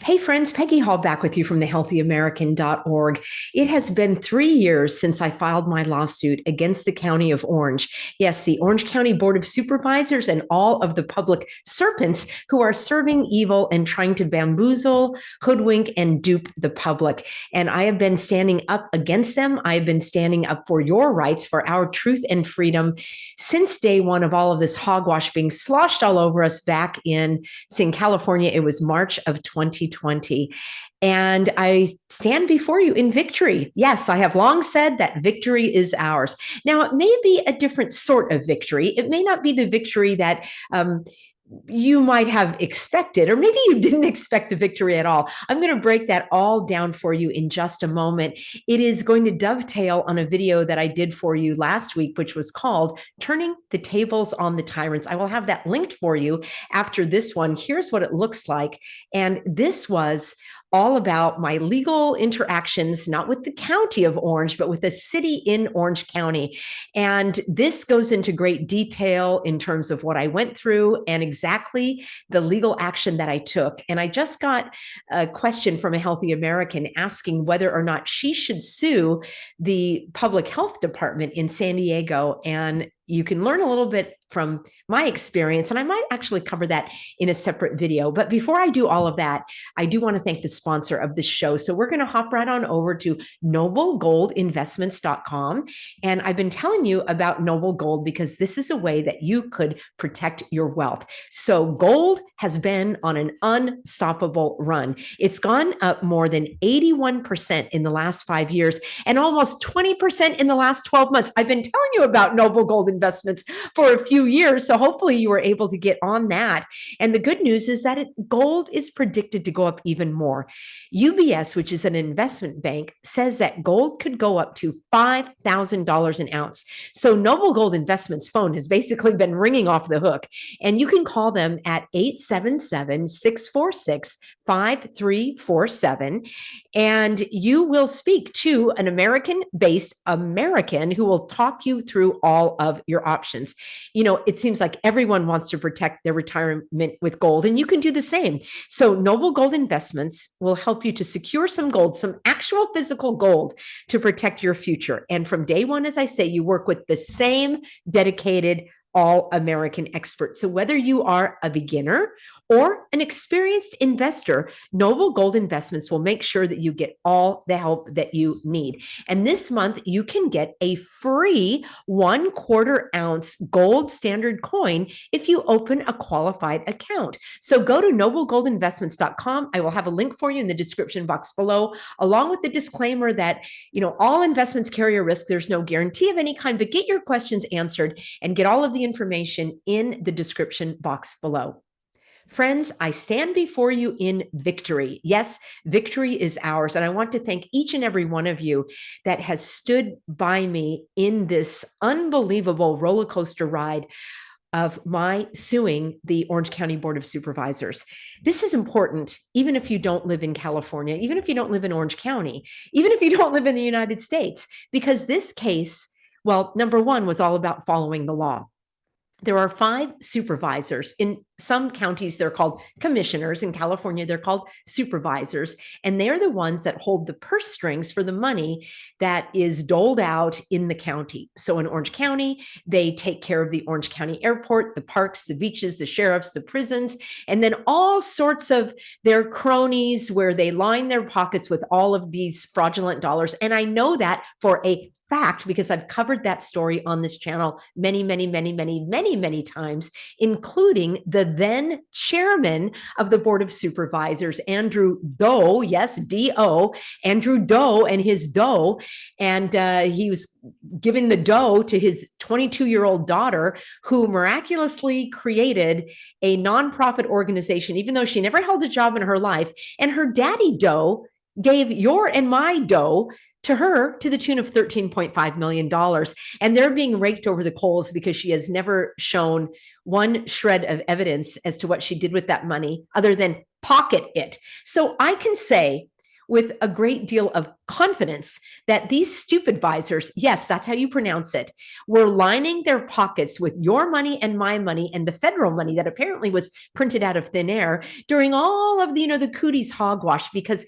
Hey friends, Peggy Hall back with you from thehealthyamerican.org. It has been 3 years since I filed my lawsuit against the County of Orange. Yes, the Orange County Board of Supervisors and all of the public serpents who are serving evil and trying to bamboozle, hoodwink, and dupe the public. And I have been standing up against them. I have been standing up for your rights, for our truth and freedom since day one of all of this hogwash being sloshed all over us back in California. It was March of 2020. And I stand before you in victory. Yes, I have long said that victory is ours. Now, it may be a different sort of victory. It may not be the victory that you might have expected, or maybe you didn't expect a victory at all. I'm going to break that all down for you in just a moment. It is going to dovetail on a video that I did for you last week, which was called Turning the Tables on the Tyrants. I will have that linked for you after this one. Here's what it looks like. And this was all about my legal interactions, not with the county of Orange, but with a city in Orange County. And this goes into great detail in terms of what I went through and exactly the legal action that I took. And I just got a question from a Healthy American asking whether or not she should sue the public health department in San Diego. And you can learn a little bit from my experience, and I might actually cover that in a separate video. But before I do all of that, I do want to thank the sponsor of this show. So we're going to hop right on over to noblegoldinvestments.com. And I've been telling you about Noble Gold because this is a way that you could protect your wealth. So gold has been on an unstoppable run. It's gone up more than 81% in the last 5 years and almost 20% in the last 12 months. I've been telling you about Noble Gold Investments for a few years. So hopefully you were able to get on that. And the good news is that gold is predicted to go up even more. UBS, which is an investment bank, says that gold could go up to $5,000 an ounce. So Noble Gold Investments phone has basically been ringing off the hook. And you can call them at 877-646-5347. And you will speak to an American-based American who will talk you through all of your options. You know, it seems like everyone wants to protect their retirement with gold, and you can do the same. So Noble Gold Investments will help you to secure some gold, some actual physical gold to protect your future. And from day one, as I say, you work with the same dedicated all-American expert. So whether you are a beginner or an experienced investor, Noble Gold Investments will make sure that you get all the help that you need. And this month, you can get a free 1/4 ounce gold standard coin if you open a qualified account. So go to noblegoldinvestments.com. I will have a link for you in the description box below, along with the disclaimer that, you know, all investments carry a risk. There's no guarantee of any kind, but get your questions answered and get all of the information in the description box below. Friends, I stand before you in victory. Yes, victory is ours. And I want to thank each and every one of you that has stood by me in this unbelievable roller coaster ride of my suing the Orange County Board of Supervisors. This is important, even if you don't live in California, even if you don't live in Orange County, even if you don't live in the United States, because this case, well, number one, was all about following the law. There are 5 supervisors. In some counties, they're called commissioners. In California, they're called supervisors. And they're the ones that hold the purse strings for the money that is doled out in the county. So in Orange County, they take care of the Orange County Airport, the parks, the beaches, the sheriffs, the prisons, and then all sorts of their cronies where they line their pockets with all of these fraudulent dollars. And I know that for a fact, because I've covered that story on this channel many times, including the then chairman of the Board of Supervisors, Andrew Doe, yes, D-O, Andrew Doe and his dough. And he was giving the dough to his 22-year-old daughter, who miraculously created a nonprofit organization, even though she never held a job in her life. And her daddy Doe gave your and my dough to her to the tune of $13.5 million. And they're being raked over the coals because she has never shown one shred of evidence as to what she did with that money other than pocket it. So I can say with a great deal of confidence that these stupid advisors, yes, that's how you pronounce it, were lining their pockets with your money and my money and the federal money that apparently was printed out of thin air during all of the, the cooties hogwash because,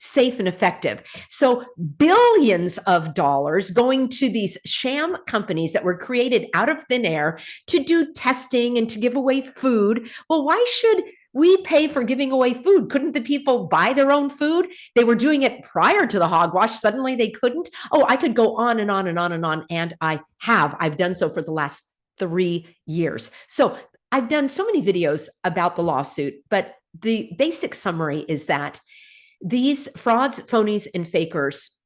safe and effective. So billions of dollars going to these sham companies that were created out of thin air to do testing and to give away food. Well, why should we pay for giving away food? Couldn't the people buy their own food? They were doing it prior to the hogwash. Suddenly they couldn't. Oh, I could go on and on and on and on. And I've done so for the last 3 years. So I've done so many videos about the lawsuit, but the basic summary is that these frauds, phonies, and fakers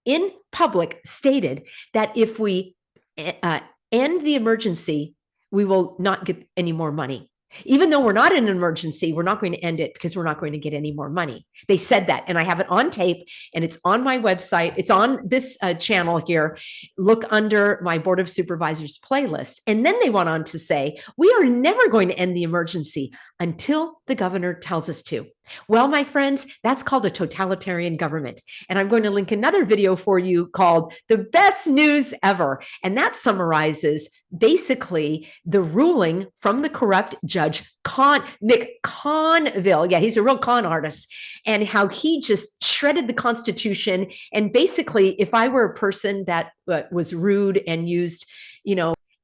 in public stated that if we end the emergency, we will not get any more money. Even though we're not in an emergency, we're not going to end it because we're not going to get any more money. They said that, and I have it on tape, and it's on my website. It's on this channel here. Look under my Board of Supervisors playlist. And then they went on to say, we are never going to end the emergency until the governor tells us to. Well, my friends, that's called a totalitarian government. And I'm going to link another video for you called The Best News Ever. And that summarizes basically the ruling from the corrupt judge Nick Conville. Yeah, he's a real con artist, and how he just shredded the Constitution. And basically, if I were a person that was rude and used,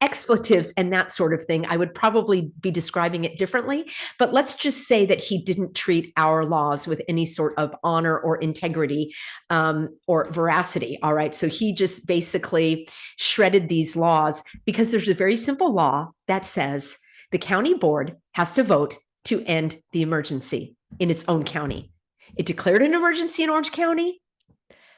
expletives and that sort of thing, I would probably be describing it differently. But let's just say that he didn't treat our laws with any sort of honor or integrity or veracity. All right. So he just basically shredded these laws because there's a very simple law that says the county board has to vote to end the emergency in its own county. It declared an emergency in Orange County.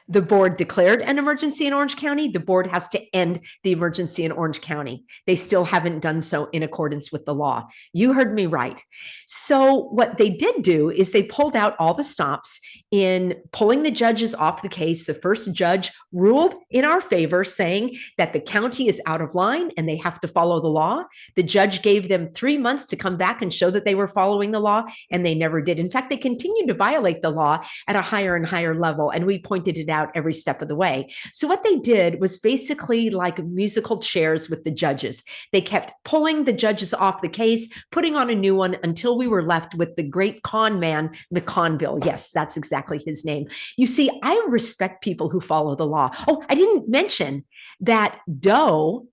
The board declared an emergency in Orange County. The board has to end the emergency in Orange County. They still haven't done so in accordance with the law. You heard me right. So what they did do is they pulled out all the stops in pulling the judges off the case. The first judge ruled in our favor, saying that the county is out of line and they have to follow the law. The judge gave them 3 months to come back and show that they were following the law, and they never did. In fact, they continued to violate the law at a higher and higher level, and we pointed it out every step of the way. So what they did was basically like musical chairs with the judges. They kept pulling the judges off the case, putting on a new one until we were left with the great con man, McConville. Yes, that's exactly his name. You see, I respect people who follow the law. Oh, I didn't mention that Doe,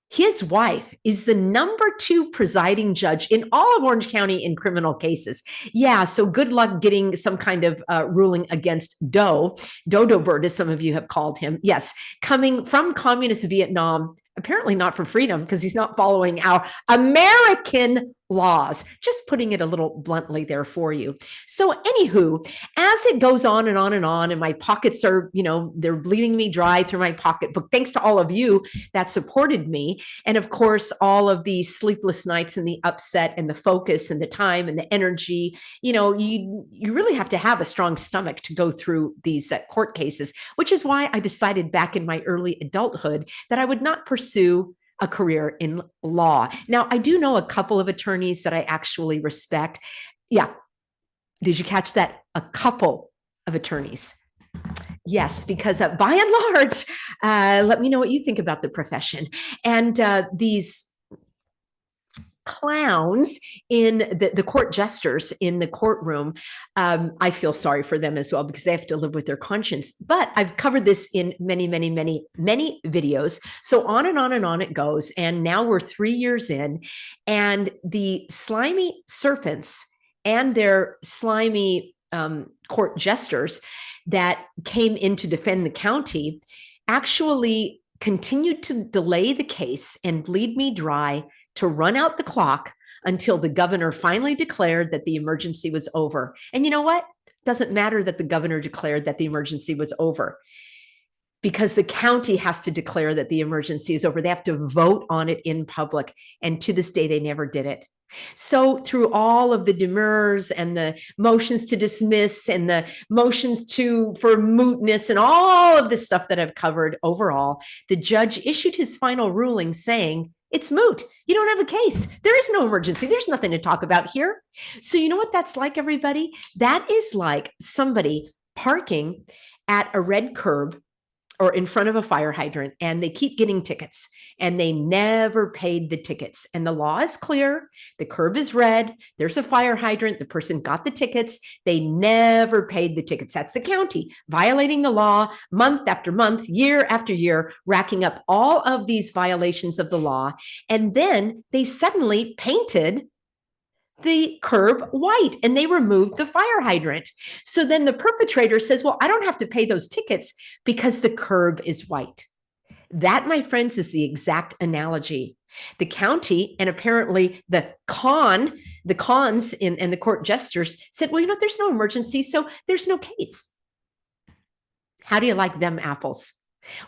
his wife, is the #2 presiding judge in all of Orange County in criminal cases. Yeah, so good luck getting some kind of ruling against Doe, Dodo Bird, as some of you have called him. Yes, coming from communist Vietnam, apparently not for freedom because he's not following our American laws. Just putting it a little bluntly there for you. So anywho, as it goes on and on and on, and my pockets are, they're bleeding me dry through my pocketbook, thanks to all of you that supported me. And of course, all of the sleepless nights and the upset and the focus and the time and the energy, you really have to have a strong stomach to go through these court cases, which is why I decided back in my early adulthood that I would not pursue a career in law. Now, I do know a couple of attorneys that I actually respect. Yeah. Did you catch that? A couple of attorneys. Yes, because by and large, let me know what you think about the profession. And these clowns in the court jesters in the courtroom, I feel sorry for them as well because they have to live with their conscience. But I've covered this in many, many, many, many videos. So on and on and on it goes. And now we're 3 years in, and the slimy serpents and their slimy court jesters that came in to defend the county actually continued to delay the case and bleed me dry to run out the clock until the governor finally declared that the emergency was over. And you know what? It doesn't matter that the governor declared that the emergency was over, because the county has to declare that the emergency is over. They have to vote on it in public. And to this day, they never did it. So through all of the demurs and the motions to dismiss and the motions for mootness and all of this stuff that I've covered overall, the judge issued his final ruling saying, it's moot. You don't have a case. There is no emergency. There's nothing to talk about here. So you know what that's like, everybody? That is like somebody parking at a red curb or in front of a fire hydrant, and they keep getting tickets and they never paid the tickets. And the law is clear. The curb is red. There's a fire hydrant. The person got the tickets. They never paid the tickets. That's the county violating the law month after month, year after year, racking up all of these violations of the law. And then they suddenly painted the curb white and they removed the fire hydrant. So then the perpetrator says, well, I don't have to pay those tickets because the curb is white. That, my friends, is the exact analogy. The county and apparently the cons and the court jesters said, well, there's no emergency, so there's no case. How do you like them apples?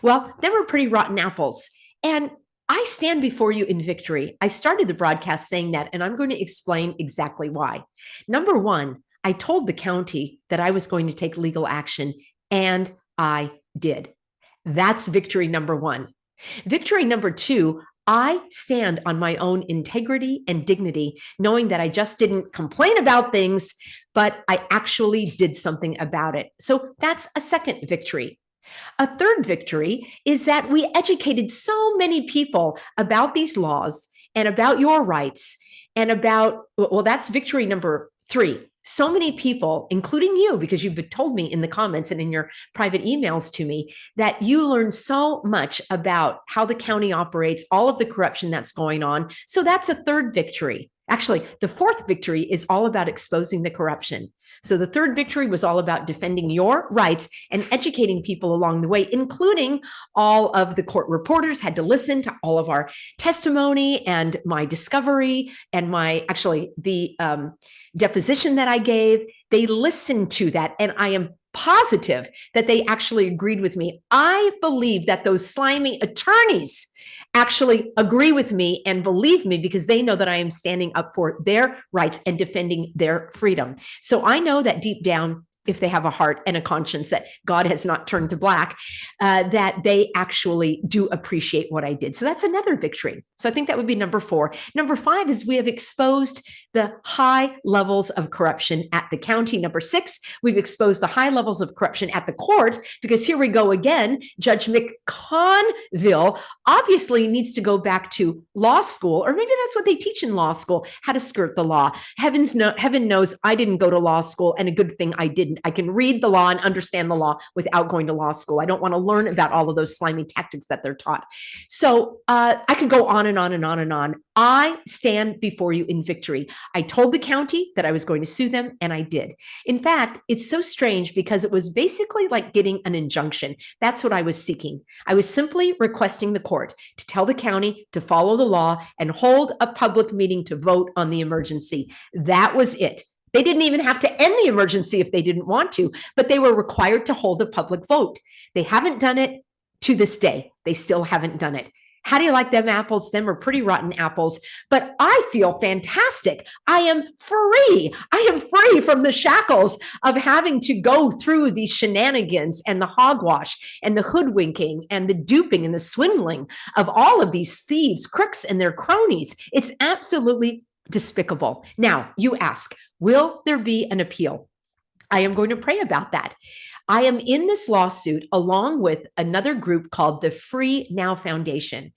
Well, them are pretty rotten apples. And I stand before you in victory. I started the broadcast saying that, and I'm going to explain exactly why. Number one, I told the county that I was going to take legal action, and I did. That's victory number one. Victory number two, I stand on my own integrity and dignity, knowing that I just didn't complain about things, but I actually did something about it. So that's a second victory. A third victory is that we educated so many people about these laws and about your rights and about, well, that's victory number three. So many people, including you, because you've told me in the comments and in your private emails to me that you learned so much about how the county operates, all of the corruption that's going on. So that's a third victory. Actually, the fourth victory is all about exposing the corruption. So the third victory was all about defending your rights and educating people along the way, including all of the court reporters had to listen to all of our testimony and my discovery and the deposition that I gave. They listened to that, and I am positive that they actually agreed with me. I believe that those slimy attorneys actually agree with me and believe me because they know that I am standing up for their rights and defending their freedom. So I know that deep down, if they have a heart and a conscience that God has not turned to black, that they actually do appreciate what I did. So that's another victory. So I think that would be number four. Number five is we have exposed the high levels of corruption at the county. Number six, we've exposed the high levels of corruption at the court, because here we go again. Judge McConville obviously needs to go back to law school, or maybe that's what they teach in law school, how to skirt the law. Heaven knows I didn't go to law school, and a good thing I didn't. I can read the law and understand the law without going to law school. I don't want to learn about all of those slimy tactics that they're taught. So I could go on and on and on and on. I stand before you in victory. I told the county that I was going to sue them, and I did. In fact, it's so strange because it was basically like getting an injunction. That's what I was seeking. I was simply requesting the court to tell the county to follow the law and hold a public meeting to vote on the emergency. That was it. They didn't even have to end the emergency if they didn't want to, but they were required to hold a public vote. They haven't done it to this day. They still haven't done it. How do you like them apples? Them are pretty rotten apples, but I feel fantastic. I am free. I am free from the shackles of having to go through these shenanigans and the hogwash and the hoodwinking and the duping and the swindling of all of these thieves, crooks, and their cronies. It's absolutely despicable. Now, you ask, will there be an appeal? I am going to pray about that. I am in this lawsuit along with another group called the Free Now Foundation.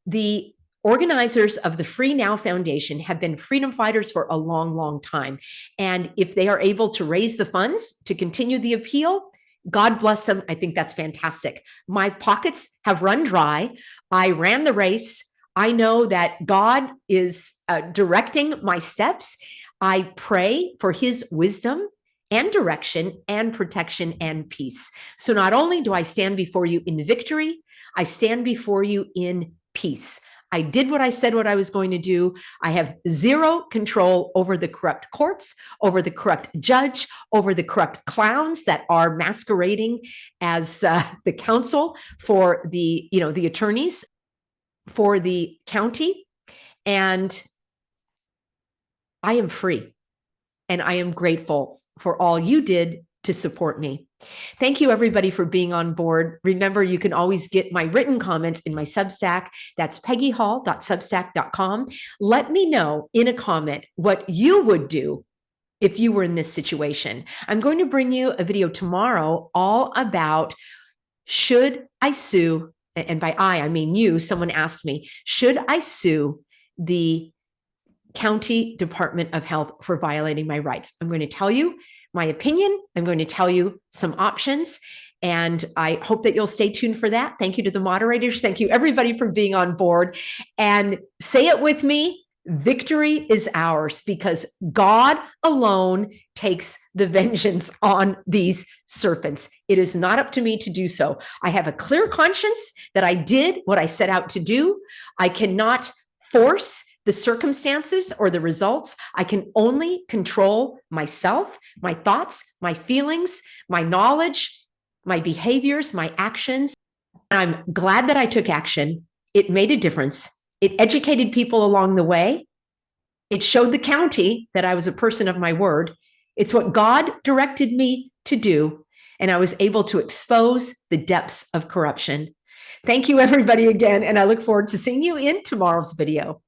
The organizers of the Free Now Foundation have been freedom fighters for a long, long time. And if they are able to raise the funds to continue the appeal, God bless them. I think that's fantastic. My pockets have run dry. I ran the race. I know that God is directing my steps. I pray for his wisdom and direction and protection and peace. So not only do I stand before you in victory, I stand before you in peace. I did what I said what I was going to do. I have zero control over the corrupt courts, over the corrupt judge, over the corrupt clowns that are masquerading as the counsel for the attorneys for the county. And I am free, and I am grateful for all you did to support me. Thank you, everybody, for being on board. Remember, you can always get my written comments in my Substack. That's peggyhall.substack.com. Let me know in a comment what you would do if you were in this situation. I'm going to bring you a video tomorrow all about, should I sue? And by I mean you. Someone asked me, should I sue the County Department of Health for violating my rights? I'm going to tell you my opinion. I'm going to tell you some options, and I hope that you'll stay tuned for that. Thank you to the moderators. Thank you, everybody, for being on board. And say it with me: victory is ours, because God alone takes the vengeance on these serpents. It is not up to me to do so. I have a clear conscience that I did what I set out to do. I cannot force the circumstances or the results. I can only control myself, my thoughts, my feelings, my knowledge, my behaviors, my actions. I'm glad that I took action. It made a difference. It educated people along the way. It showed the county that I was a person of my word. It's what God directed me to do. And I was able to expose the depths of corruption. Thank you, everybody, again. And I look forward to seeing you in tomorrow's video.